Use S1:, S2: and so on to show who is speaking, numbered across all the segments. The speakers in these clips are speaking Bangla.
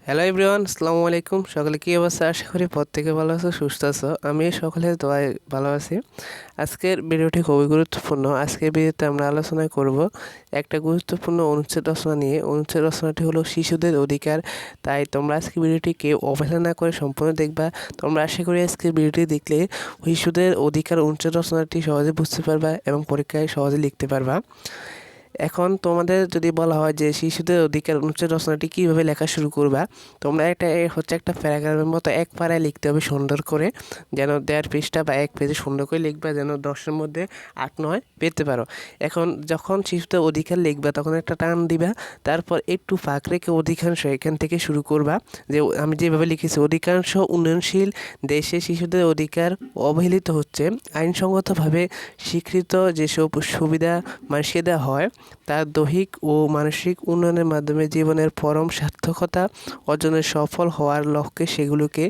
S1: হ্যালো এভরিওয়ান, আসসালামু আলাইকুম। সকলে কী অবস্থা? আশা করি প্রত্যেকে ভালো আছো, সুস্থ আছো। আমি সকলের দোয়ায় ভালো আছি। আজকের ভিডিওটি খুবই গুরুত্বপূর্ণ। আজকের ভিডিওতে আমরা আলোচনা করব একটা গুরুত্বপূর্ণ অনুচ্ছেদ রচনা নিয়ে। অনুচ্ছেদ রচনাটি হলো শিশুদের অধিকার। তাই তোমরা আজকের ভিডিওটি কেউ অবহেলা না করে সম্পূর্ণ দেখবা। তোমরা আশা করি আজকের ভিডিওটি দেখলে শিশুদের অধিকার অনুচ্ছেদ রচনাটি সহজে বুঝতে পারবা এবং পরীক্ষায় সহজে লিখতে পারবা। এখন তোমাদের যদি বলা হয় যে শিশুদের অধিকার অনুচ্ছেদ রচনাটি কীভাবে লেখা শুরু করবা, তোমরা একটা প্যারাগ্রাফের মতো এক পাড়ায় লিখতে হবে সুন্দর করে, যেন 1.5 পৃষ্ঠা বা 1 পেজে সুন্দর করে লিখবা, যেন 10-এর মধ্যে 8-9 পেতে পারো। এখন যখন শিশুদের অধিকার লিখবা তখন একটা টান দিবা, তারপর একটু ফাঁক রেখে অধিকাংশ এখান থেকে শুরু করবা। যে আমি যেভাবে লিখেছি, অধিকাংশ উন্নয়নশীল দেশে শিশুদের অধিকার অবহেলিত হচ্ছে। আইনসঙ্গতভাবে স্বীকৃত যেসব সুবিধা মানুষকে দেওয়া হয় তার দৈহিক ও মানসিক উন্নয়নের মাধ্যমে জীবনের পরম সার্থকতা অর্জনে সফল হওয়ার লক্ষ্যে সেগুলোকে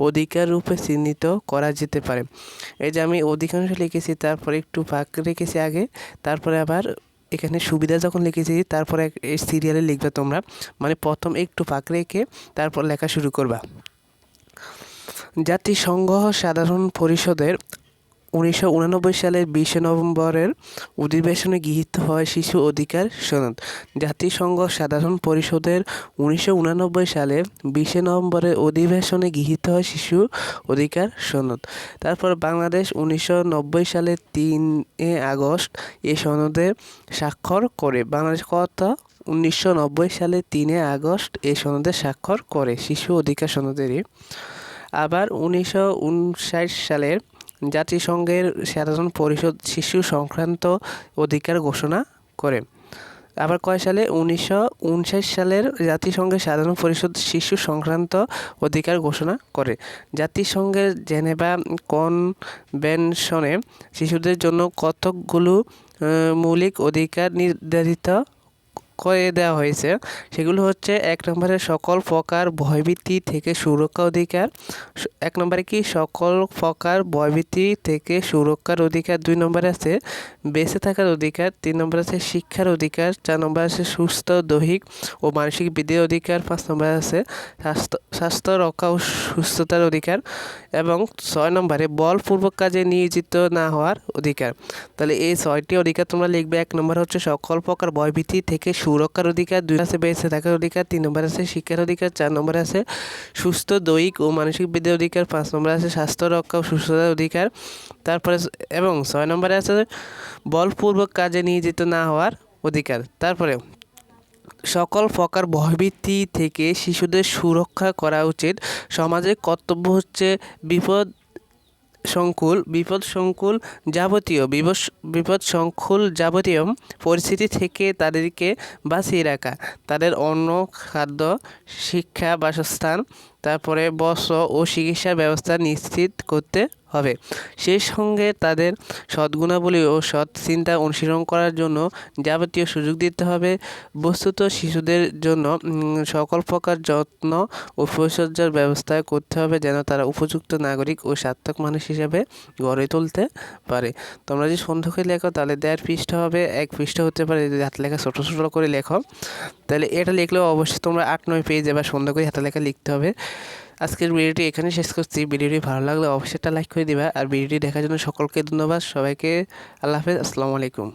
S1: অধিকার রূপে চিহ্নিত করা যেতে পারে। এই যে আমি অধিকাংশ লিখেছি, তারপরে একটু ফাঁক রেখেছি আগে, তারপরে আবার এখানে সুবিধা যখন লিখেছি তারপরে এই সিরিয়ালে লিখবে তোমরা, মানে প্রথম একটু ফাঁক রেখে তারপর লেখা শুরু করবা। জাতিসংঘ সাধারণ পরিষদের 1989 সালের 20 নভেম্বরের অধিবেশনে গৃহীত হয় শিশু অধিকার সনদ। জাতিসংঘ সাধারণ পরিষদের 1989 সালে 20 নভেম্বরের অধিবেশনে গৃহীত হয় শিশু অধিকার সনদ। তারপর বাংলাদেশ 1990 সালের 3 আগস্ট এই সনদে স্বাক্ষর করে। বাংলাদেশ 1990 সালে 3 আগস্ট এই সনদে স্বাক্ষর করে শিশু অধিকার সনদেরই। আবার 1959 সালের জাতিসংঘের সাধারণ পরিষদ শিশু সংক্রান্ত অধিকার ঘোষণা করে। আবার কয় সালে? 1959 সালের জাতিসংঘের সাধারণ পরিষদ শিশু সংক্রান্ত অধিকার ঘোষণা করে। জাতিসংঘের জেনেভা কনভেনশনে শিশুদের জন্য কতকগুলো মৌলিক অধিকার নির্ধারিত করে দেওয়া হয়েছে। সেগুলো হচ্ছে: 1 নম্বরে সকল প্রকার ভয়ভীতি থেকে সুরক্ষা অধিকার। 1 নম্বরে কি? সকল প্রকার ভয়ভীতি থেকে সুরক্ষার অধিকার। 2 নম্বরে আছে বেঁচে থাকার অধিকার। 3 নম্বরে আছে শিক্ষার অধিকার। 4 নম্বরে আছে সুস্থ দৈহিক ও মানসিক বৃদ্ধির অধিকার। 5 নম্বরে আছে স্বাস্থ্য রক্ষা ও সুস্থতার অধিকার। এবং 6 নম্বরে বলপূর্বক কাজে নিয়োজিত না হওয়ার অধিকার। তাহলে এই 6টি অধিকার তোমরা লিখবে। 1 নম্বর হচ্ছে সকল প্রকার ভয়ভীতি থেকে সুরক্ষার অধিকার। 2 আছে বেঁচে থাকার অধিকার। 3 নম্বর আছে শিক্ষার অধিকার। 4 নম্বরে আছে সুস্থ দৈহিক ও মানসিক বৃদ্ধির অধিকার। 5 নম্বরে আছে স্বাস্থ্য রক্ষা ও সুস্থতার অধিকার। তারপরে এবং 6 নম্বরে আছে বলপূর্বক কাজে নিয়োজিত না হওয়ার অধিকার। তারপরে সকল প্রকার ভয়ভীতি থেকে শিশুদের সুরক্ষা করা উচিত। সমাজের কর্তব্য হচ্ছে বিপদসংকুল যাবতীয় পরিস্থিতি থেকে তাদেরকে বাঁচিয়ে রাখা, তাদের অন্ন, খাদ্য, শিক্ষা, বাসস্থান, তারপরে বস্ত্র ও চিকিৎসার ব্যবস্থা নিশ্চিত করতে হবে। সেই সঙ্গে তাদের সদ্গুণাবলী ও সৎ চিন্তা অনুশীলন করার জন্য যাবতীয় সুযোগ দিতে হবে। বস্তুত শিশুদের জন্য সকল প্রকার যত্ন ও পরিচর্যার ব্যবস্থা করতে হবে, যেন তারা উপযুক্ত নাগরিক ও সার্থক মানুষ হিসেবে গড়ে তুলতে পারে। তোমরা যদি সুন্দর করে লেখো তাহলে 1.5 পৃষ্ঠা হবে, 1 পৃষ্ঠা হতে পারে যদি হাতে লেখা ছোটো ছোটো করে লেখো। তাহলে এটা লিখলেও অবশ্যই তোমরা 8-9 পেজে বা সুন্দর করে হাতে লেখা লিখতে হবে। আজকের ভিডিওটি এখানে শেষ করছি। ভিডিওটি ভালো লাগলে অবশ্যই একটা লাইক করে দিবা। আর ভিডিওটি দেখার জন্য সকলকে ধন্যবাদ। সবাইকে আল্লাহ হাফেজ, আসসালামু আলাইকুম।